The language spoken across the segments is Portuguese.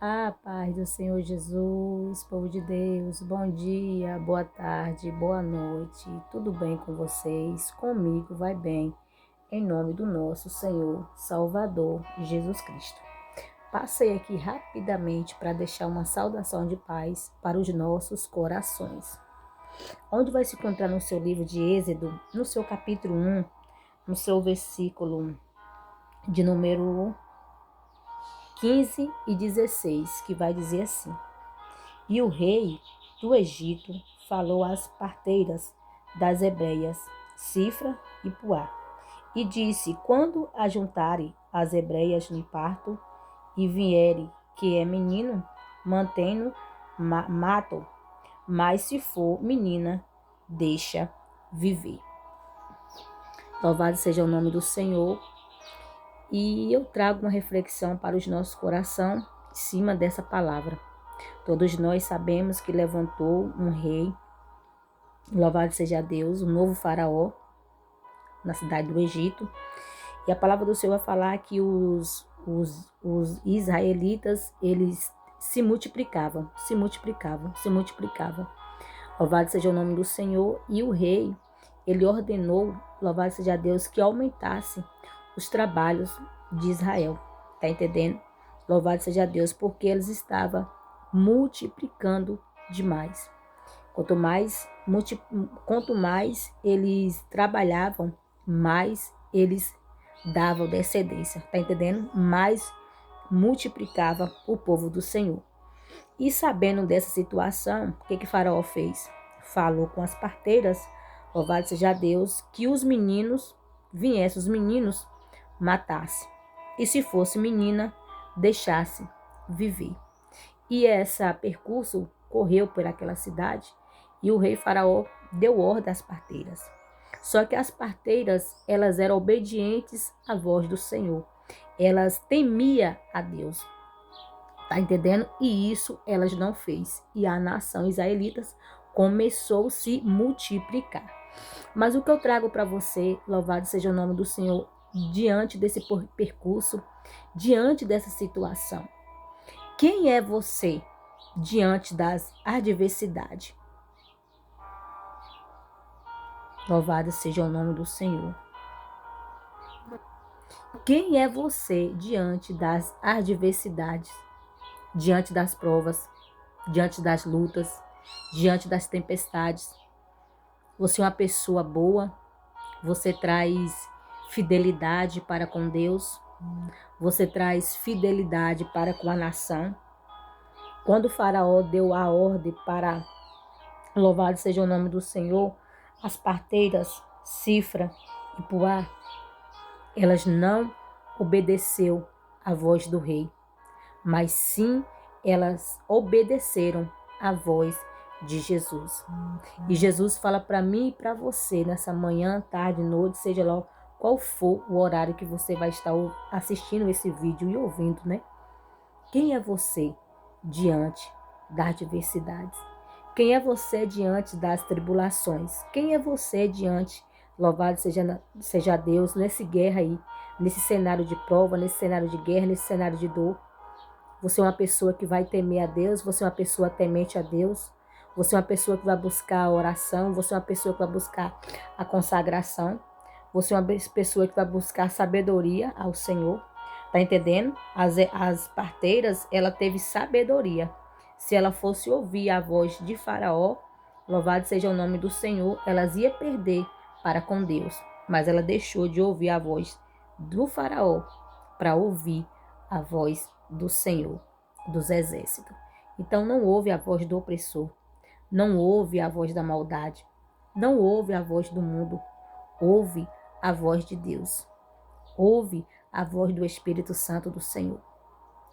A paz do Senhor Jesus, povo de Deus, bom dia, boa tarde, boa noite, tudo bem com vocês? Comigo vai bem, em nome do nosso Senhor, Salvador, Jesus Cristo. Passei aqui rapidamente para deixar uma saudação de paz para os nossos corações. Onde vai se encontrar no seu livro de Êxodo, no seu capítulo 1, no seu versículo de número 15 e 16, que vai dizer assim: E o rei do Egito falou às parteiras das hebreias, Cifra e Puá, e disse: Quando ajuntarem as hebreias no parto, e vierem que é menino, mantém-no, matam, mas se for menina, deixa viver. Louvado seja o nome do Senhor. E eu trago uma reflexão para os nossos corações em cima dessa palavra. Todos nós sabemos que levantou um rei, louvado seja Deus, um novo faraó na cidade do Egito. E a palavra do Senhor vai falar que os israelitas, eles se multiplicavam. Louvado seja o nome do Senhor. E o rei, ele ordenou, louvado seja Deus, que aumentasse os trabalhos de Israel. Tá entendendo? Louvado seja Deus, porque eles estavam multiplicando demais. Quanto mais eles trabalhavam, mais eles davam descendência. Tá entendendo? Mais multiplicava o povo do Senhor. E sabendo dessa situação, o que Faraó fez? Falou com as parteiras, louvado seja Deus, que os meninos matasse. E se fosse menina, deixasse viver. E esse percurso correu por aquela cidade e o rei Faraó deu ordem às parteiras. Só que as parteiras, elas eram obedientes à voz do Senhor. Elas temiam a Deus. Tá entendendo? E isso elas não fez. E a nação israelita começou a se multiplicar. Mas o que eu trago para você, louvado seja o nome do Senhor, diante desse percurso, diante dessa situação. Quem é você diante das adversidades? Louvado seja o nome do Senhor. Quem é você diante das adversidades, diante das provas, diante das lutas, diante das tempestades? Você é uma pessoa boa? Você traz fidelidade para com Deus? Você traz fidelidade para com a nação? Quando o faraó deu a ordem para, louvado seja o nome do Senhor, as parteiras Cifra e Puá, elas não obedeceu à voz do rei, mas sim elas obedeceram à voz de Jesus. E Jesus fala para mim e para você nessa manhã, tarde, noite, seja lá qual for o horário que você vai estar assistindo esse vídeo e ouvindo, né? Quem é você diante das adversidades? Quem é você diante das tribulações? Quem é você diante, louvado seja Deus, nessa guerra aí, nesse cenário de prova, nesse cenário de guerra, nesse cenário de dor? Você é uma pessoa que vai temer a Deus? Você é uma pessoa temente a Deus? Você é uma pessoa que vai buscar a oração? Você é uma pessoa que vai buscar a consagração? Você é uma pessoa que vai buscar sabedoria ao Senhor? Tá entendendo? As parteiras, ela teve sabedoria. Se ela fosse ouvir a voz de Faraó, louvado seja o nome do Senhor, elas iam perder para com Deus. Mas ela deixou de ouvir a voz do Faraó para ouvir a voz do Senhor dos exércitos. Então não ouve a voz do opressor, não ouve a voz da maldade, não ouve a voz do mundo, ouve a voz de Deus. Ouve a voz do Espírito Santo do Senhor.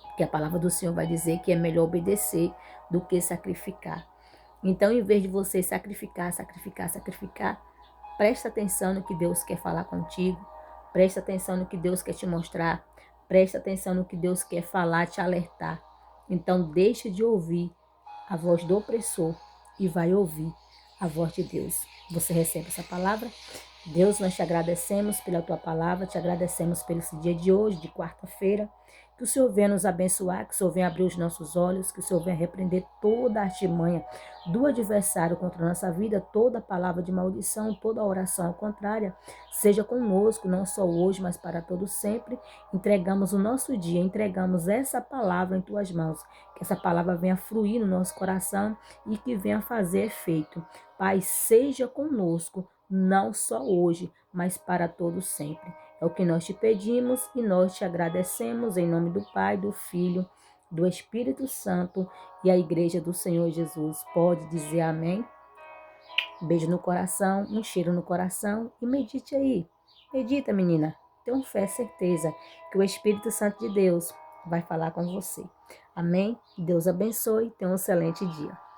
Porque a palavra do Senhor vai dizer que é melhor obedecer do que sacrificar. Então, em vez de você sacrificar, presta atenção no que Deus quer falar contigo. Presta atenção no que Deus quer te mostrar. Presta atenção no que Deus quer falar, te alertar. Então, deixe de ouvir a voz do opressor e vai ouvir a voz de Deus. Você recebe essa palavra? Deus, nós te agradecemos pela tua palavra, te agradecemos pelo esse dia de hoje, de quarta-feira, Que o Senhor venha nos abençoar, que o Senhor venha abrir os nossos olhos, que o Senhor venha repreender toda a artimanha do adversário contra a nossa vida, toda palavra de maldição, toda oração contrária, seja conosco, não só hoje, mas para todo sempre. Entregamos o nosso dia, entregamos essa palavra em tuas mãos, que essa palavra venha fluir no nosso coração e que venha fazer efeito. Pai, seja conosco, não só hoje, mas para todo sempre. É o que nós te pedimos e nós te agradecemos em nome do Pai, do Filho, do Espírito Santo e a Igreja do Senhor Jesus. Pode dizer amém? Um beijo no coração, um cheiro no coração e medite aí. Medita, menina. Tenho fé, certeza que o Espírito Santo de Deus vai falar com você. Amém? Deus abençoe. Tenha um excelente dia.